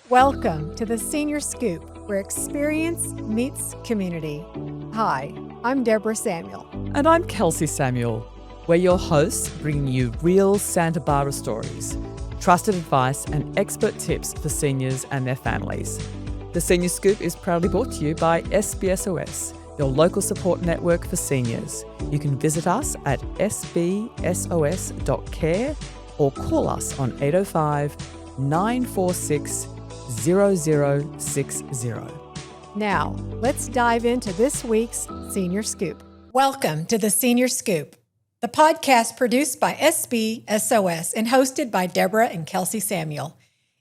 Welcome to the Senior Scoop, where experience meets community. Hi, I'm Deborah Samuel. And I'm Kelsey Samuel. We're your hosts, bringing you real Santa Barbara stories, trusted advice and expert tips for seniors and their families. The Senior Scoop is proudly brought to you by SBSOS, your local support network for seniors. You can visit us at sbsos.care or call us on 805-946-0060. Now, let's dive into this week's Senior Scoop. Welcome to the Senior Scoop, the podcast produced by SBSOS and hosted by Deborah and Kelsey Samuel.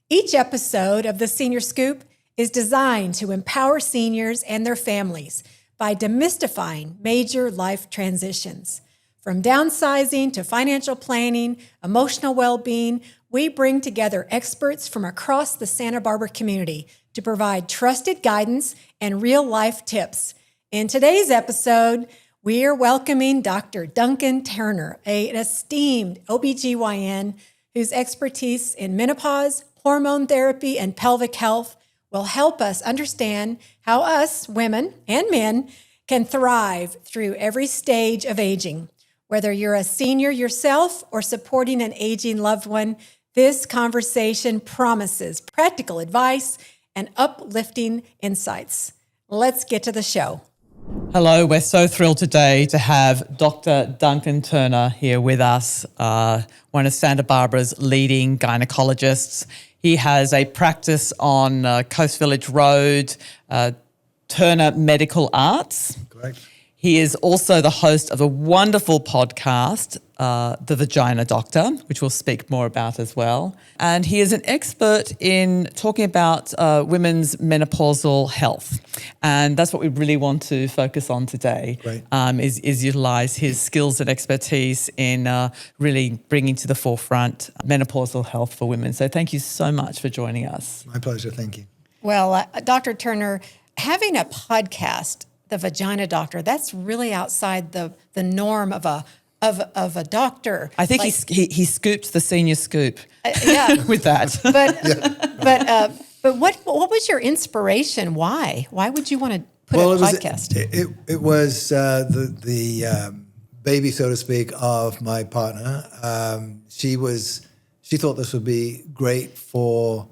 Each episode of the Senior Scoop is designed to empower seniors and their families by demystifying major life transitions. From downsizing to financial planning, emotional well-being, we bring together experts from across the Santa Barbara community to provide trusted guidance and real-life tips. In today's episode, we are welcoming Dr. Duncan Turner, an esteemed OBGYN whose expertise in menopause, hormone therapy, and pelvic health will help us understand how us, women and men, can thrive through every stage of aging. Whether you're a senior yourself or supporting an aging loved one, this conversation promises practical advice and uplifting insights. Let's get to the show. Hello, we're so thrilled today to have Dr. Duncan Turner here with us, one of Santa Barbara's leading gynecologists. He has a practice on Coast Village Road, Turner Medical Arts. Correct. He is also the host of a wonderful podcast, The Vagina Doctor, which we'll speak more about as well. And he is an expert in talking about women's menopausal health. And that's what we really want to focus on today, Right. is utilize his skills and expertise in really bringing to the forefront menopausal health for women. So thank you so much for joining us. My pleasure. Thank you. Well, Dr. Turner, having a podcast, The Vagina Doctor, that's really outside the norm of a doctor. I think he scooped the Senior Scoop yeah. with that. But what was your inspiration? Why would you want to put a podcast? It was the baby, so to speak, of my partner. She thought this would be great for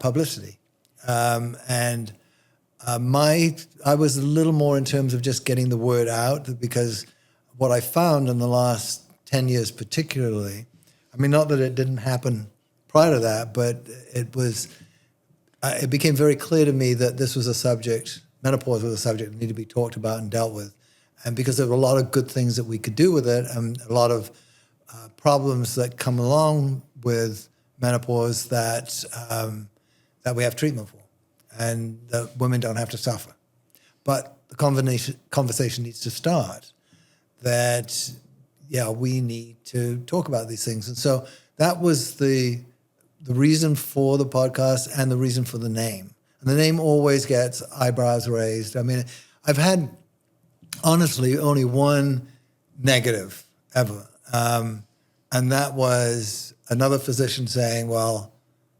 publicity, and I was a little more in terms of just getting the word out, because what I found in the last 10 years particularly, I mean, not that it didn't happen prior to that, but it became very clear to me that this was a subject, menopause was a subject that needed to be talked about and dealt with. And because there were a lot of good things that we could do with it, and a lot of problems that come along with menopause that we have treatment for, and that women don't have to suffer. But the conversation needs to start that, we need to talk about these things. And so that was the reason for the podcast and the reason for the name. And the name always gets eyebrows raised. I mean, I've had, honestly, only one negative ever. And that was another physician saying, well,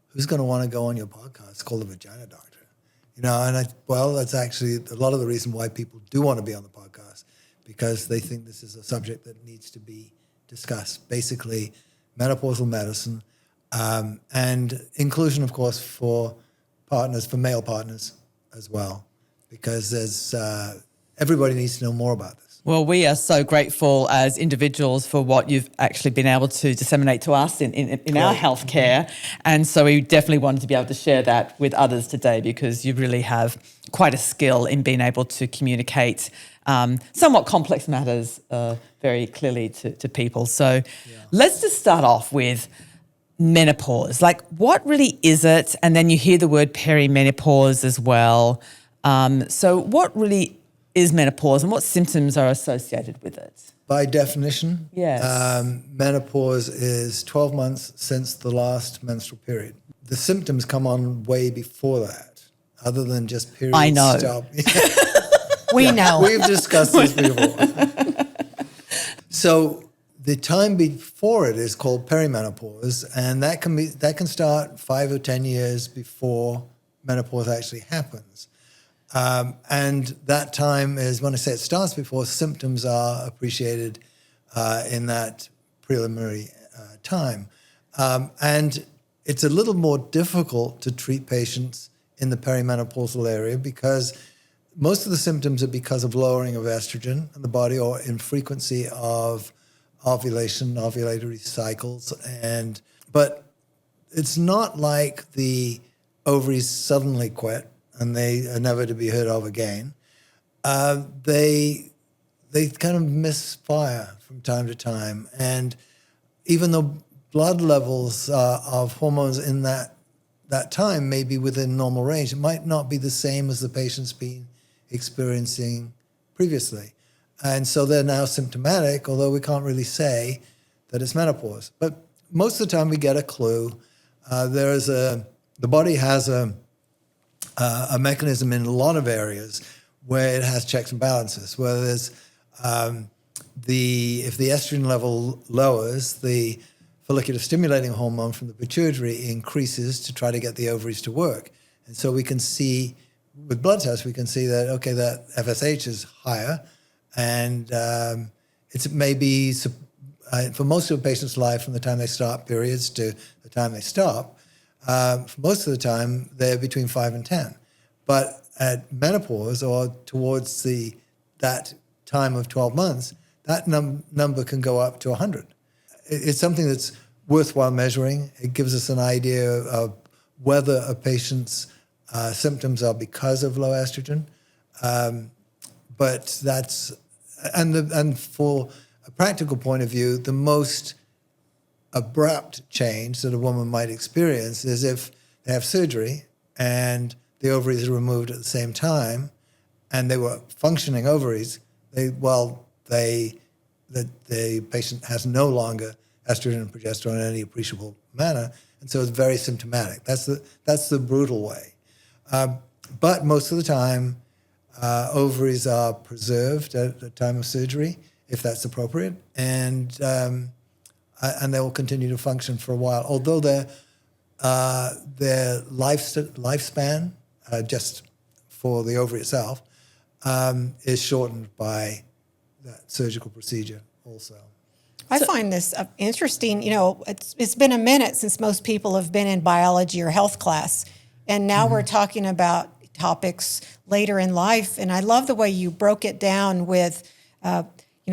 who's going to want to go on your podcast? It's called The Vagina Doctor. That's actually a lot of the reason why people do want to be on the podcast, because they think this is a subject that needs to be discussed. Basically, menopausal medicine, and inclusion, of course, for male partners as well, because everybody needs to know more about this. Well, we are so grateful as individuals for what you've actually been able to disseminate to us in our healthcare. And so we definitely wanted to be able to share that with others today, because you really have quite a skill in being able to communicate somewhat complex matters very clearly to people. So let's just start off with menopause. Like, what really is it? And then you hear the word perimenopause as well. So what really is menopause, and what symptoms are associated with it? By definition, yes. Menopause is 12 months since the last menstrual period. The symptoms come on way before that, other than just periods. I know. Stop. We know. We've discussed this before. So The time before it is called perimenopause, and that can start 5 or 10 years before menopause actually happens. And that time is, when I say it starts before, symptoms are appreciated in that preliminary time. And it's a little more difficult to treat patients in the perimenopausal area because most of the symptoms are because of lowering of estrogen in the body or infrequency of ovulation, ovulatory cycles. But it's not like the ovaries suddenly quit and they are never to be heard of again. They kind of misfire from time to time. And even though blood levels of hormones in that time may be within normal range, it might not be the same as the patient's been experiencing previously. And so they're now symptomatic, although we can't really say that it's menopause. But most of the time we get a clue. The body has a mechanism in a lot of areas where it has checks and balances, where there's if the estrogen level lowers, the follicular stimulating hormone from the pituitary increases to try to get the ovaries to work. And so we can see, with blood tests, we can see that, okay, that FSH is higher, and it's maybe, for most of a patient's life, from the time they start periods to the time they stop, for most of the time, they're between 5 and 10. But at menopause, or towards that time of 12 months, that number can go up to 100. It's something that's worthwhile measuring. It gives us an idea of whether a patient's symptoms are because of low estrogen. But that's, and for a practical point of view, the most abrupt change that a woman might experience is if they have surgery and the ovaries are removed at the same time, and they were functioning ovaries. The patient has no longer estrogen and progesterone in any appreciable manner, and so it's very symptomatic. That's the brutal way. But most of the time, ovaries are preserved at the time of surgery, if that's appropriate, and they will continue to function for a while. Although their lifespan, just for the ovary itself, is shortened by that surgical procedure also. I find this interesting. You know, it's been a minute since most people have been in biology or health class, and now we're talking about topics later in life. And I love the way you broke it down with,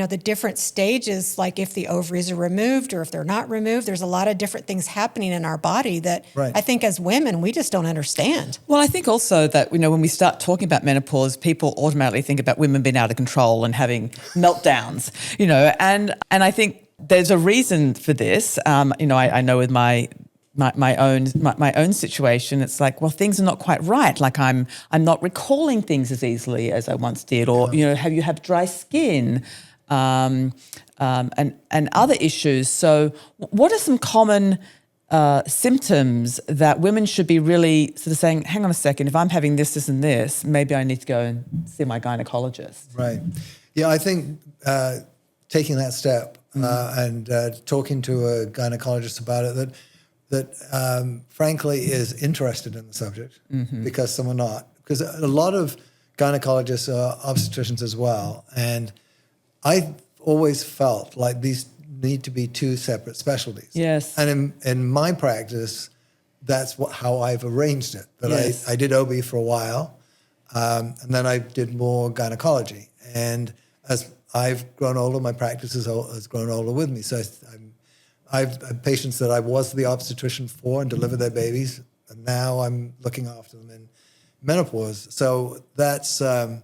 the different stages, like if the ovaries are removed or if they're not removed. There's a lot of different things happening in our body that I think as women, we just don't understand. Well, I think also that, when we start talking about menopause, people automatically think about women being out of control and having meltdowns, and I think there's a reason for this. I know with my own situation, it's like, well, things are not quite right. Like I'm not recalling things as easily as I once did, or have dry skin, and other issues. So, what are some common symptoms that women should be really sort of saying, hang on a second, if I'm having this, this, and this, maybe I need to go and see my gynecologist? Right. Yeah, I think taking that step and talking to a gynecologist about it that frankly is interested in the subject, because some are not. Because a lot of gynecologists are obstetricians as well. And I always felt like these need to be two separate specialties. Yes. And in my practice, that's how I've arranged it. That yes. I did OB for a while, and then I did more gynecology. And as I've grown older, my practice has grown older with me. So I've had patients that I was the obstetrician for and delivered their babies, and now I'm looking after them in menopause. So that's a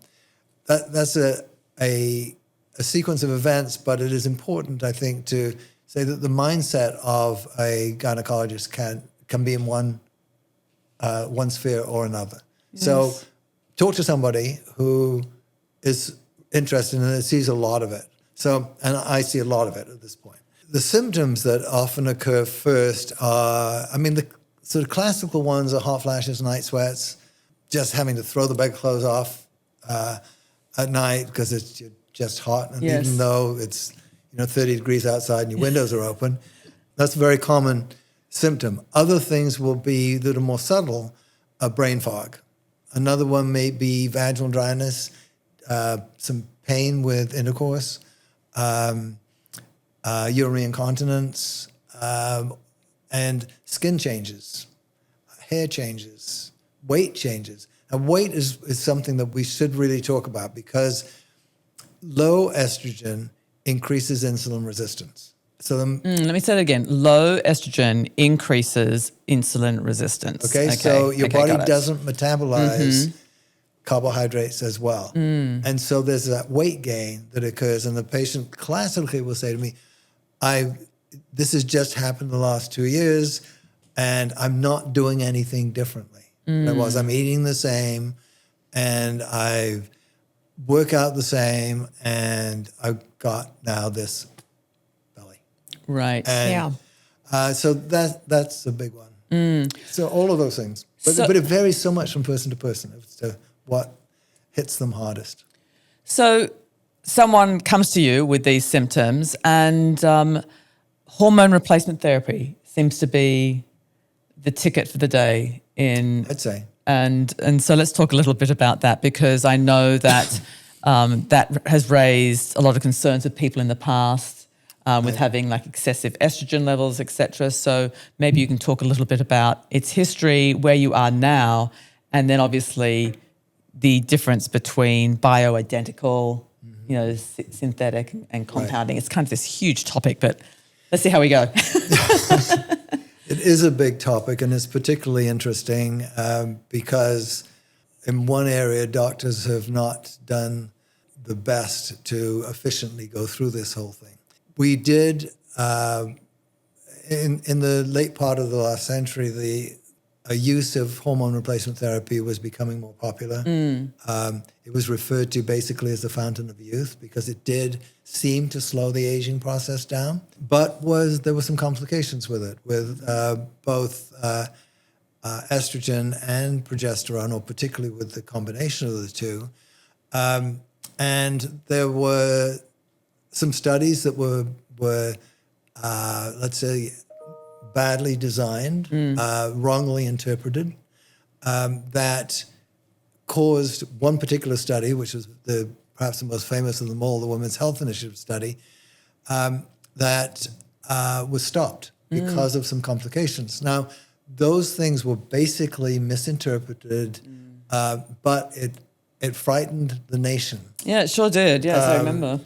sequence of events, but it is important, I think, to say that the mindset of a gynecologist can be in one sphere or another. Yes. So talk to somebody who is interested in it, sees a lot of it. And I see a lot of it at this point. The symptoms that often occur first are, the sort of classical ones are hot flashes, night sweats, just having to throw the bedclothes off at night because it's just hot. And yes. Even though it's, 30 degrees outside and your windows are open. That's a very common symptom. Other things will be that are more subtle, brain fog. Another one may be vaginal dryness, some pain with intercourse, urinary incontinence, and skin changes, hair changes, weight changes. Now, weight is something that we should really talk about because low estrogen increases insulin resistance. So let me say that again. Low estrogen increases insulin resistance. Okay, so your body doesn't metabolize carbohydrates as well. And so there's that weight gain that occurs, and the patient classically will say to me, this has just happened the last 2 years, and I'm not doing anything differently. I'm eating the same, and I work out the same, and I've got now this belly. Right. And, so that's a big one. So all of those things. But it varies so much from person to person as to what hits them hardest. So someone comes to you with these symptoms, and hormone replacement therapy seems to be the ticket for the day I'd say. And so let's talk a little bit about that, because I know that that has raised a lot of concerns with people in the past with having like excessive estrogen levels, etc. So maybe you can talk a little bit about its history, where you are now, and then obviously the difference between bioidentical, synthetic and compounding. Right. It's kind of this huge topic, but let's see how we go. It is a big topic, and it's particularly interesting because in one area, doctors have not done the best to efficiently go through this whole thing. We did, in the late part of the last century, the use of hormone replacement therapy was becoming more popular. It was referred to basically as the fountain of youth because it did seem to slow the aging process down, but there were some complications with it, with both estrogen and progesterone, or particularly with the combination of the two. And there were some studies that were let's say, badly designed, wrongly interpreted, that caused one particular study, which was perhaps the most famous of them all, the Women's Health Initiative study, that was stopped because of some complications. Now, those things were basically misinterpreted, but it frightened the nation. Yeah, it sure did. Yes, I remember.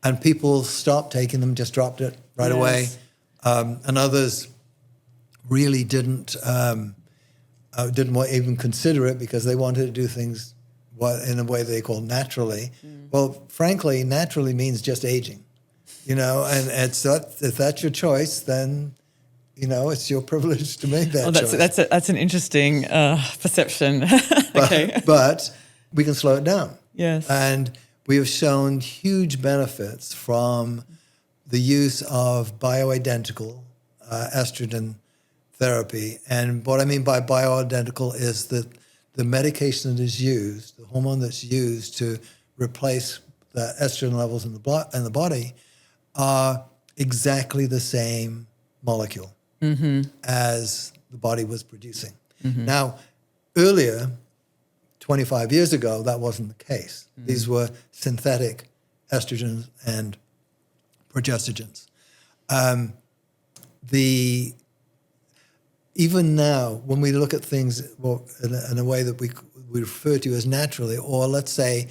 And people stopped taking them, just dropped it right away. And others really didn't even consider it because they wanted to do things in a way they call naturally. Well, frankly, naturally means just aging, and if that's your choice, then it's your privilege to make that choice. That's an interesting perception. Okay, but we can slow it down. Yes, and we have shown huge benefits from the use of bioidentical estrogen therapy. And what I mean by bioidentical is that the medication that is used, the hormone that's used to replace the estrogen levels in the body, are exactly the same molecule as the body was producing. Now, earlier, 25 years ago, that wasn't the case. These were synthetic estrogens and progestogens. Even now, when we look at things in a way that we refer to as naturally, or let's say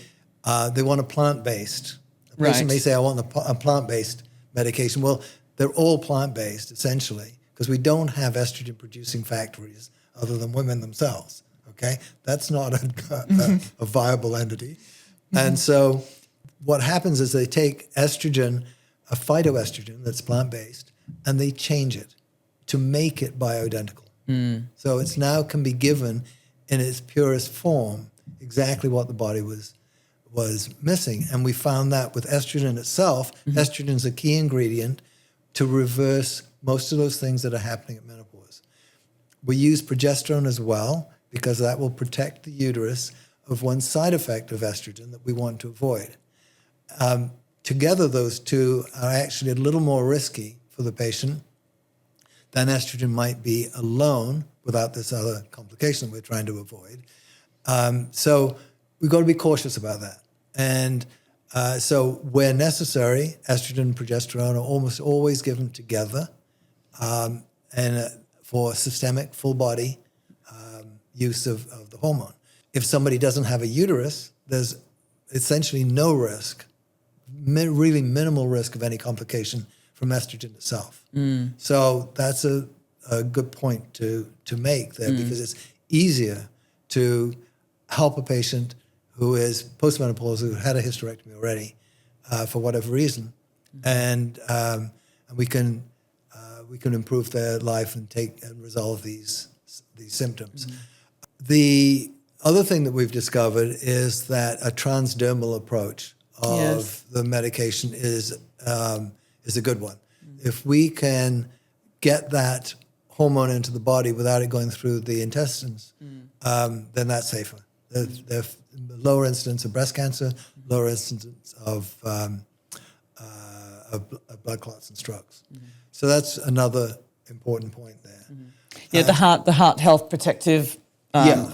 they want a plant-based. A person may say, I want a plant-based medication. Well, they're all plant-based, essentially, because we don't have estrogen-producing factories other than women themselves, okay? That's not a viable entity. And so what happens is they take estrogen, a phytoestrogen that's plant-based, and they change it to make it bioidentical. So it's now can be given in its purest form exactly what the body was missing. And we found that with estrogen itself, estrogen is a key ingredient to reverse most of those things that are happening at menopause. We use progesterone as well because that will protect the uterus of one side effect of estrogen that we want to avoid. together those two are actually a little more risky for the patient than estrogen might be alone without this other complication we're trying to avoid. So we've got to be cautious about that. And so where necessary, estrogen and progesterone are almost always given together and for systemic, full body use of the hormone. If somebody doesn't have a uterus, there's essentially no risk, really minimal risk of any complication from estrogen itself. So that's a good point to make there because it's easier to help a patient who is postmenopausal, who had a hysterectomy already for whatever reason, and we can improve their life and resolve these symptoms. The other thing that we've discovered is that a transdermal approach of the medication is a good one. If we can get that hormone into the body without it going through the intestines, then that's safer. There's lower incidence of breast cancer, lower incidence of blood clots and strokes. So that's another important point there. Yeah, the heart health protective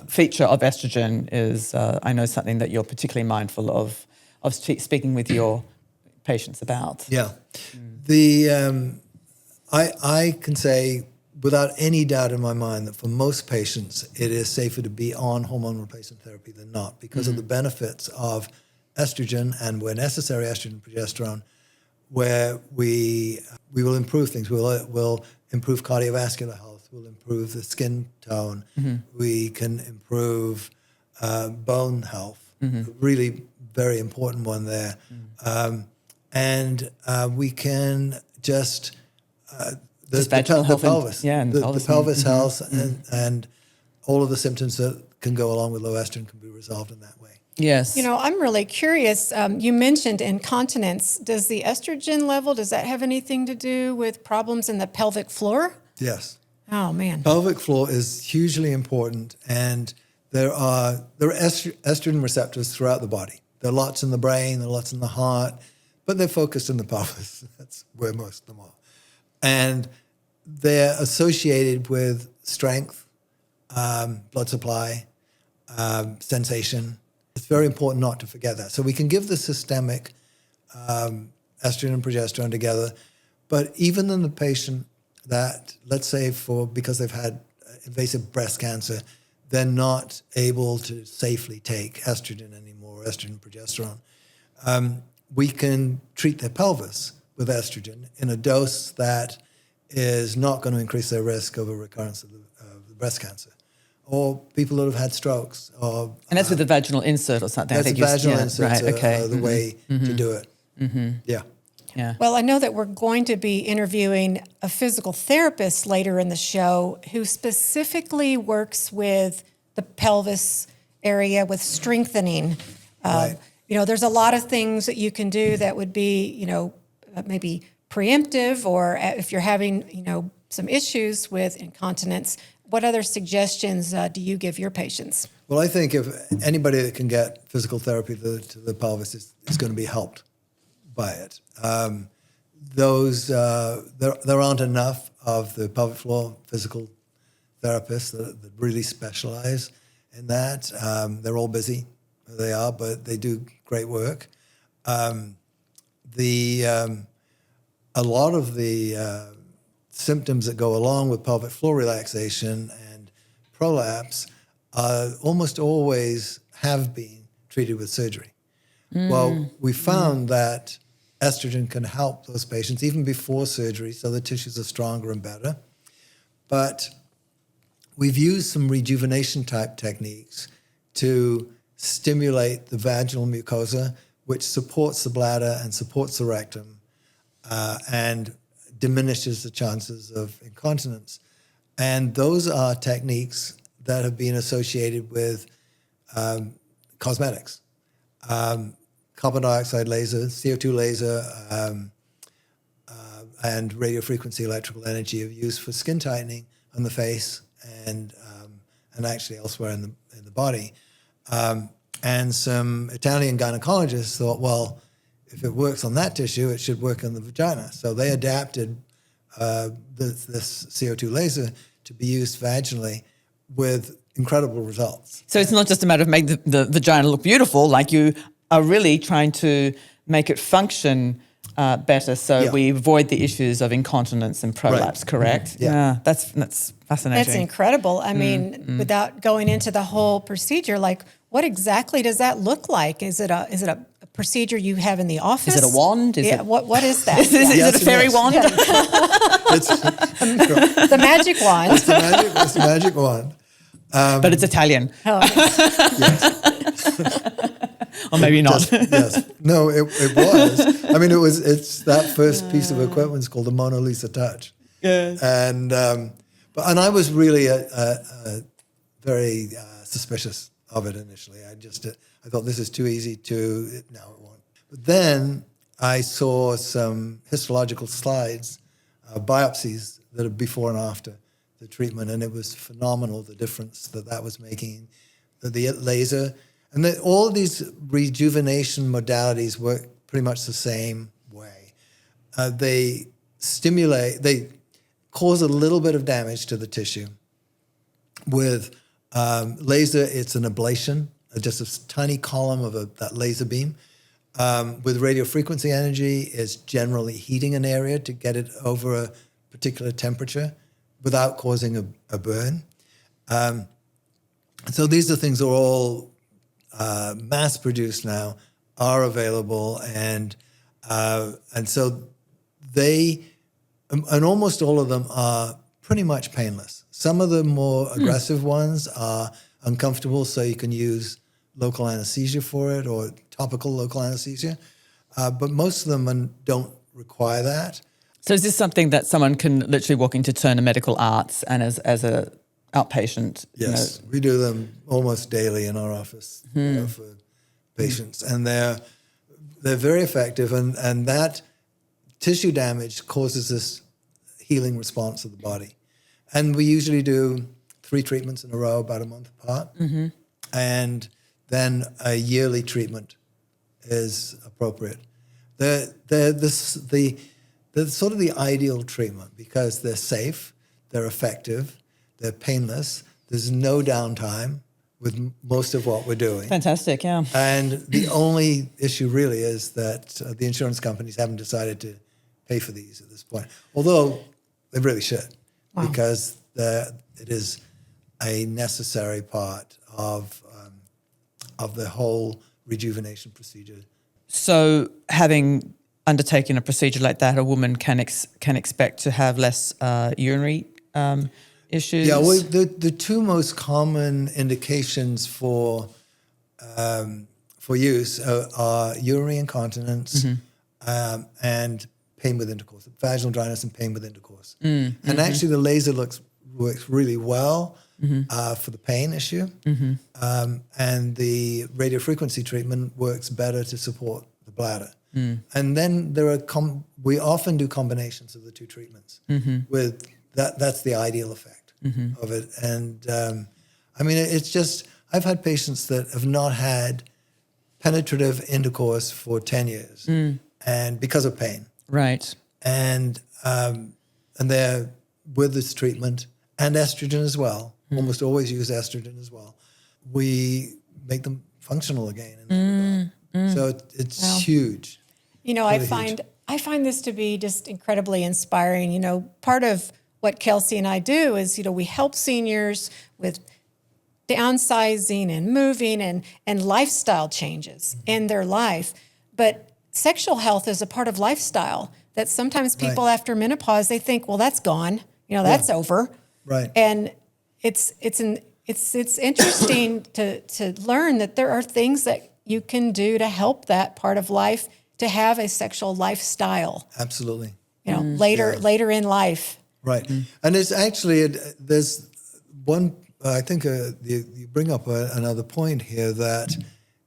feature of estrogen is, I know, something that you're particularly mindful of speaking with your patients about. Yeah. I can say without any doubt in my mind that for most patients, it is safer to be on hormone replacement therapy than not because of the benefits of estrogen and, where necessary, estrogen and progesterone, where we will improve things. We'll improve cardiovascular health. We'll improve the skin tone. We can improve bone health, really very important one there. And we can just... the pelvis, the pelvis health and all of the symptoms that can go along with low estrogen can be resolved in that way. Yes. You know, I'm really curious. You mentioned incontinence. Does the estrogen level, does that have anything to do with problems in the pelvic floor? Yes. Oh, man. Pelvic floor is hugely important, and there are estrogen receptors throughout the body. There are lots in the brain, there are lots in the heart, but they're focused in the pelvis. That's where most of them are. And they're associated with strength, blood supply, sensation. It's very important not to forget that. So we can give the systemic estrogen and progesterone together, but even in the patient that, let's say because they've had invasive breast cancer, they're not able to safely take estrogen anymore, estrogen and progesterone, we can treat their pelvis with estrogen in a dose that is not going to increase their risk of a recurrence of the breast cancer. Or people who have had strokes. And that's with the vaginal insert or something. That's vaginal inserts right, the way to do it. Yeah. Well, I know that we're going to be interviewing a physical therapist later in the show who specifically works with the pelvis area with strengthening. Right. You know, there's a lot of things that you can do that would be, you know, maybe preemptive, or if you're having, you know, some issues with incontinence, what other suggestions do you give your patients? Well, I think if anybody that can get physical therapy to the pelvis is going to be helped by it. There aren't enough of the pelvic floor physical therapists that really specialize in that. They're all busy, they are, but they do great work. A lot of the symptoms that go along with pelvic floor relaxation and prolapse almost always have been treated with surgery. Well, we found that estrogen can help those patients even before surgery, so the tissues are stronger and better. But we've used some rejuvenation type techniques to stimulate the vaginal mucosa, which supports the bladder and supports the rectum, and diminishes the chances of incontinence. And those are techniques that have been associated with cosmetics. Carbon dioxide laser, CO2 laser, and radiofrequency electrical energy are used for skin tightening on the face and actually elsewhere in the body. And some Italian gynecologists thought, well, if it works on that tissue, it should work on the vagina. So they adapted this CO2 laser to be used vaginally with incredible results. So it's not just a matter of making the vagina look beautiful, like you are really trying to make it function better, so we avoid the issues of incontinence and prolapse, correct? Yeah, that's fascinating. That's incredible. I mean, without going into the whole procedure, like what exactly does that look like? Is it a procedure you have in the office? Is it a wand? What is that? Is it a fairy wand? It's The magic wand. it's the magic wand. But it's Italian. Oh, Or maybe not. Yes. No, it was. I mean, it's that first piece of equipment is called the Mona Lisa Touch. Yes. And I was really very suspicious of it initially. I thought this is too easy to, no, it won't. But then I saw some histological slides, biopsies that are before and after the treatment, and it was phenomenal, the difference that was making, the laser. And all of these rejuvenation modalities work pretty much the same way. They cause a little bit of damage to the tissue. With laser, it's an ablation, just a tiny column of that laser beam. With radiofrequency energy, it's generally heating an area to get it over a particular temperature without causing a burn. So these are things that are all mass-produced now, are available, and so they, and almost all of them are pretty much painless. Some of the more aggressive ones are uncomfortable, so you can use local anesthesia for it or topical local anesthesia, but most of them don't require that. So is this something that someone can literally walk into Turner Medical Arts and as a outpatient? Yes, we do them almost daily in our office for patients, and they're very effective, and that tissue damage causes this healing response of the body. And we usually do 3 treatments in a row, about a month apart, and then a yearly treatment is appropriate. They're sort of the ideal treatment because they're safe, they're effective, they're painless. There's no downtime with most of what we're doing. Fantastic, yeah. And the only issue really is that the insurance companies haven't decided to pay for these at this point, although they really should, because it is a necessary part of the whole rejuvenation procedure. So having undertaken a procedure like that, a woman can expect to have less urinary issues? Yeah, well, the 2 most common indications for use are urinary incontinence and pain with intercourse, vaginal dryness and pain with intercourse. And actually the laser works really well for the pain issue. And the radiofrequency treatment works better to support the bladder. And then we often do combinations of the 2 treatments with that's the ideal effect of it. And I mean, it's just, I've had patients that have not had penetrative intercourse for 10 years and because of pain. Right. And they're with this treatment and estrogen as well. Almost always use estrogen as well. We make them functional again in that regard. So it's huge. You know, really I find this to be just incredibly inspiring. You know, part of what Kelsey and I do is, you know, we help seniors with downsizing and moving and lifestyle changes in their life. But sexual health is a part of lifestyle that sometimes people after menopause, they think, well, that's gone. You know, that's over. Right. And it's interesting to learn that there are things that you can do to help that part of life to have a sexual lifestyle. Absolutely. You know, later in life. Right. And it's actually, there's one, I think you bring up another point here that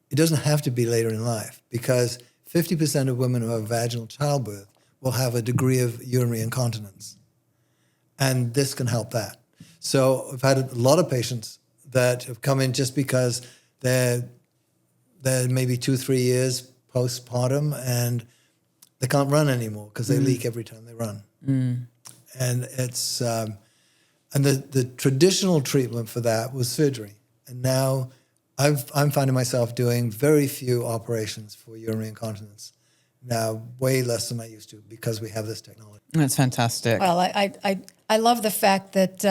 it doesn't have to be later in life, because 50% of women who have vaginal childbirth will have a degree of urinary incontinence. And this can help that. So I've had a lot of patients that have come in just because they're maybe 2-3 years postpartum, and they can't run anymore because they leak every time they run. And it's and the traditional treatment for that was surgery, and now I'm finding myself doing very few operations for urinary incontinence now, way less than I used to, because we have this technology. That's fantastic. Well, I love the fact that,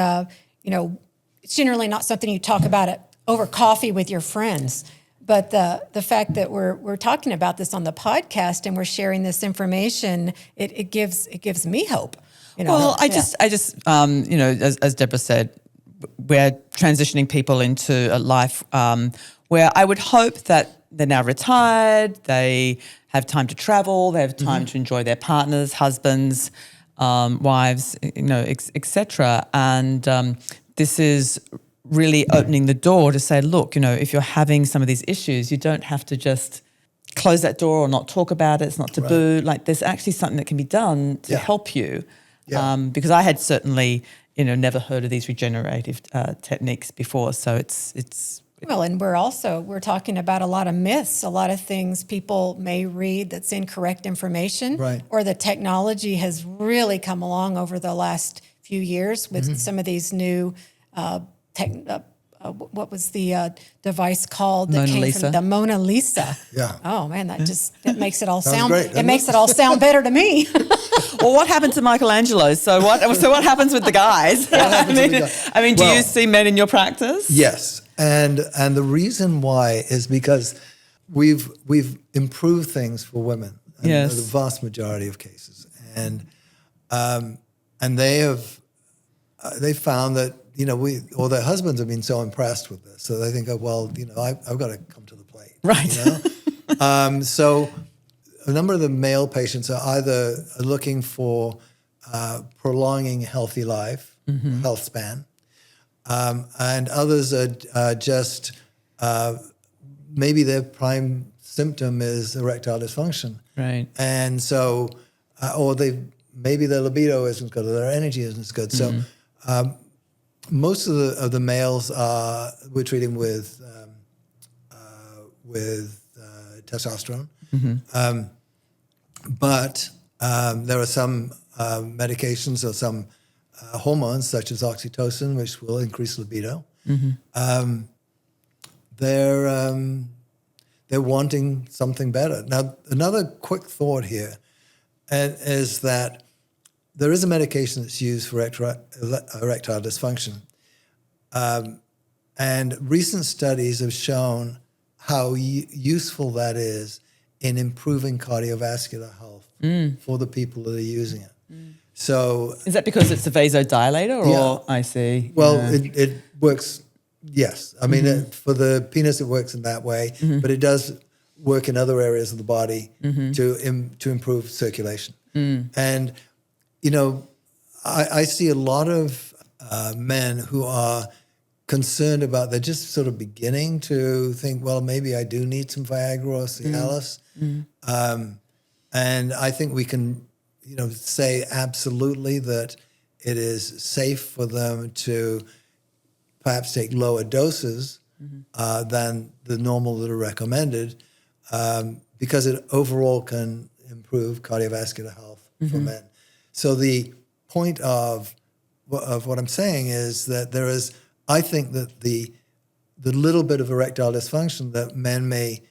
it's generally not something you talk about it over coffee with your friends. But the fact that we're talking about this on the podcast and we're sharing this information, it gives me hope. Well, I just as Deborah said, we're transitioning people into a life where I would hope that they're now retired, they have time to travel, they have time to enjoy their partners, husbands, wives, etc. And this is really opening the door to say, look, if you're having some of these issues, you don't have to just close that door or not talk about it. It's not taboo. Right. Like, there's actually something that can be done to help you. Yeah. Because I had certainly, never heard of these regenerative techniques before. So it's well, and we're talking about a lot of myths, a lot of things people may read that's incorrect information, right, or the technology has really come along over the last few years with some of these new what was the device called that came from the Mona Lisa? Yeah. Oh man, that makes it all Sounds sound great, it makes it all sound better to me. Well, what happened to Michelangelo? So what happens with the guys? I mean, do you see men in your practice? Yes. And the reason why is because we've improved things for women in the vast majority of cases. And they found that their husbands have been so impressed with this, so they think, I've got to come to the plate, right? So a number of the male patients are either looking for prolonging healthy life, health span, and others are just maybe their prime symptom is erectile dysfunction, right? And so, or maybe their libido isn't good, or their energy isn't as good. So. Most of the males we're treating with testosterone, but there are some medications or some hormones such as oxytocin, which will increase libido. They're wanting something better. Now, another quick thought here is that there is a medication that's used for erectile dysfunction. And recent studies have shown how useful that is in improving cardiovascular health for the people that are using it. So, is that because it's a vasodilator, or I see? Well, it works. Yes, I mean for the penis it works in that way, but it does work in other areas of the body to improve circulation. And I see a lot of men who are concerned about, they're just sort of beginning to think, well, maybe I do need some Viagra or Cialis. And I think we can, say absolutely that it is safe for them to perhaps take lower doses than the normal that are recommended, because it overall can improve cardiovascular health for men. So the point of what I'm saying is that there is, I think that the little bit of erectile dysfunction that men may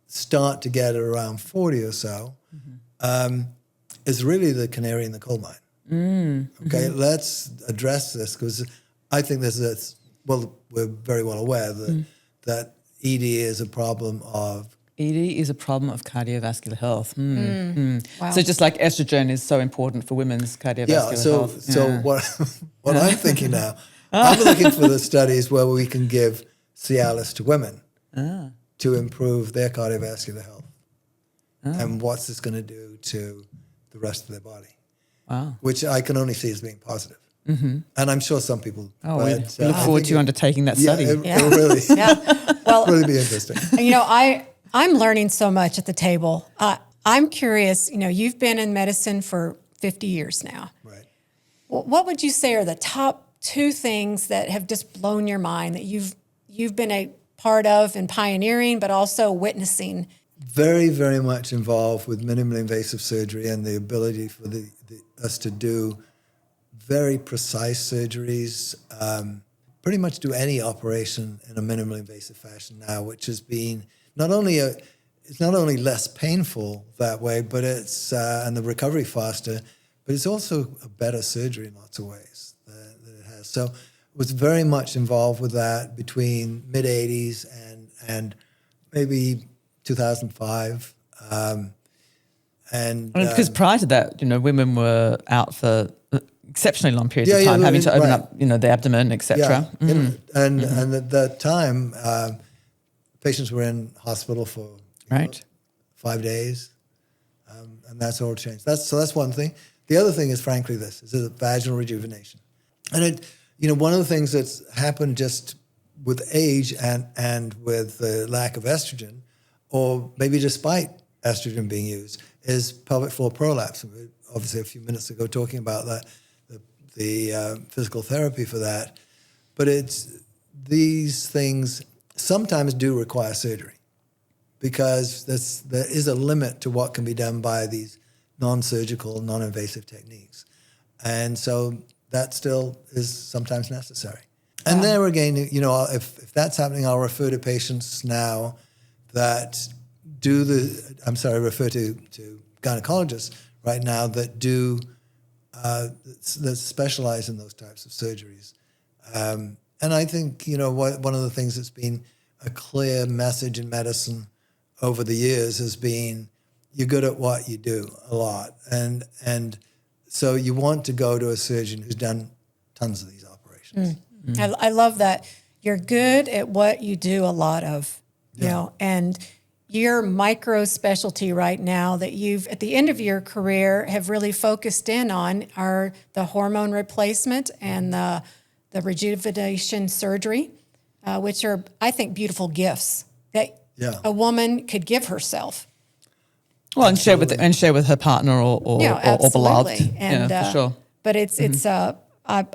start to get at around 40 or so is really the canary in the coal mine. Okay, let's address this, because I think we're very well aware that ED is a problem of cardiovascular health. Wow. So just like estrogen is so important for women's cardiovascular health. So what I'm thinking now, I'm looking for the studies where we can give Cialis to women to improve their cardiovascular health. And what's this going to do to the rest of their body? Wow. Which I can only see as being positive. And I'm sure some people. Oh, we look forward to you undertaking that study. It'll really, really be interesting. I'm learning so much at the table. I'm curious, you've been in medicine for 50 years now. Right. What would you say are the top 2 things that have just blown your mind that you've been a part of and pioneering, but also witnessing very, very much involved with minimally invasive surgery and the ability for us to do very precise surgeries, pretty much do any operation in a minimally invasive fashion now, which has been it's not only less painful that way, but it's and the recovery faster, but it's also a better surgery in lots of ways that it has. So was very much involved with that between mid-'80s and maybe 2005. Because prior to that, women were out for exceptionally long periods of time, having to open up, the abdomen, etc. Yeah. And at that time, patients were in hospital for 5 days, and that's all changed. That's one thing. The other thing is, frankly, this is a vaginal rejuvenation, and one of the things that's happened just with age and with the lack of estrogen, or maybe despite estrogen being used, is pelvic floor prolapse. We were obviously a few minutes ago talking about that, the physical therapy for that. But these things sometimes do require surgery because there is a limit to what can be done by these non-surgical, non-invasive techniques. And so that still is sometimes necessary. And there again, if that's happening, I'll refer to patients now that refer to gynecologists right now that that specialize in those types of surgeries. And I think, one of the things that's been a clear message in medicine over the years has been you're good at what you do a lot. And so you want to go to a surgeon who's done tons of these operations. I love that. You're good at what you do a lot of, and your micro specialty right now that you've, at the end of your career, have really focused in on are the hormone replacement and the rejuvenation surgery, which are, I think, beautiful gifts that a woman could give herself. Well, and share with her partner or beloved. And, for sure. But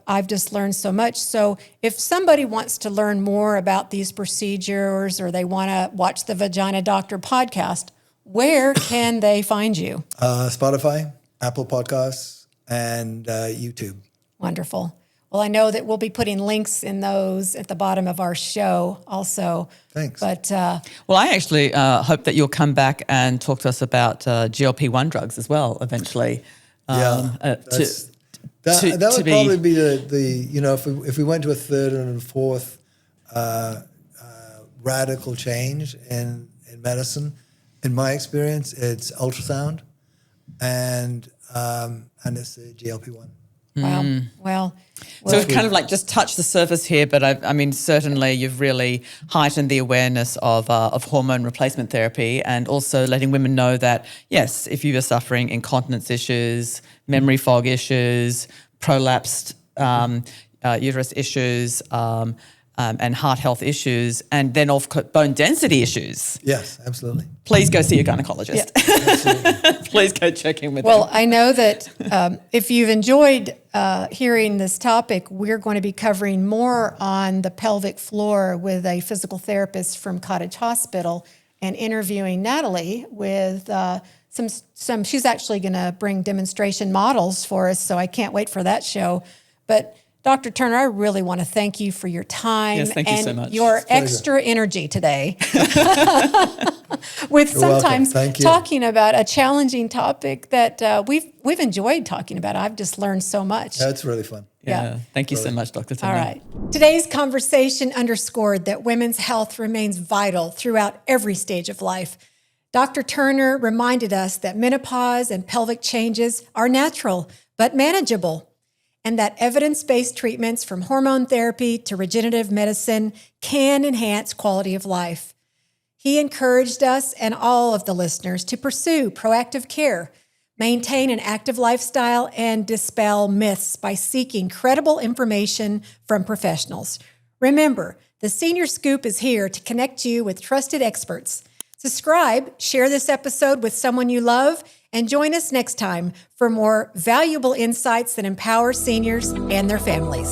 I've just learned so much. So if somebody wants to learn more about these procedures or they want to watch the Vagina Doctor podcast, where can they find you? Spotify, Apple Podcasts, and YouTube. Wonderful. Well, I know that we'll be putting links in those at the bottom of our show also. Thanks. But well, I actually hope that you'll come back and talk to us about GLP-1 drugs as well eventually. That would probably be the if we went to a third and a fourth radical change in medicine, in my experience, it's ultrasound and it's the GLP-1. Wow. Well, so we've kind of like just touched the surface here, but I mean, certainly you've really heightened the awareness of hormone replacement therapy and also letting women know that, yes, if you are suffering incontinence issues, memory fog issues, prolapsed uterus issues, and heart health issues, and then bone density issues. Yes, absolutely. Please go see your gynecologist. Yeah. Please go check in with Well, them. I know that if you've enjoyed hearing this topic, we're going to be covering more on the pelvic floor with a physical therapist from Cottage Hospital and interviewing Natalie with some. She's actually going to bring demonstration models for us, so I can't wait for that show. But Dr. Turner, I really want to thank you for your time Yes, thank you so much. Your extra energy today. With sometimes talking about a challenging topic that we've enjoyed talking about. I've just learned so much. That's really fun. Yeah. Thank you so much, Dr. Turner. All right. Today's conversation underscored that women's health remains vital throughout every stage of life. Dr. Turner reminded us that menopause and pelvic changes are natural but manageable, and that evidence-based treatments from hormone therapy to regenerative medicine can enhance quality of life. He encouraged us and all of the listeners to pursue proactive care, maintain an active lifestyle, and dispel myths by seeking credible information from professionals. Remember, the Senior Scoop is here to connect you with trusted experts. Subscribe, share this episode with someone you love, and join us next time for more valuable insights that empower seniors and their families.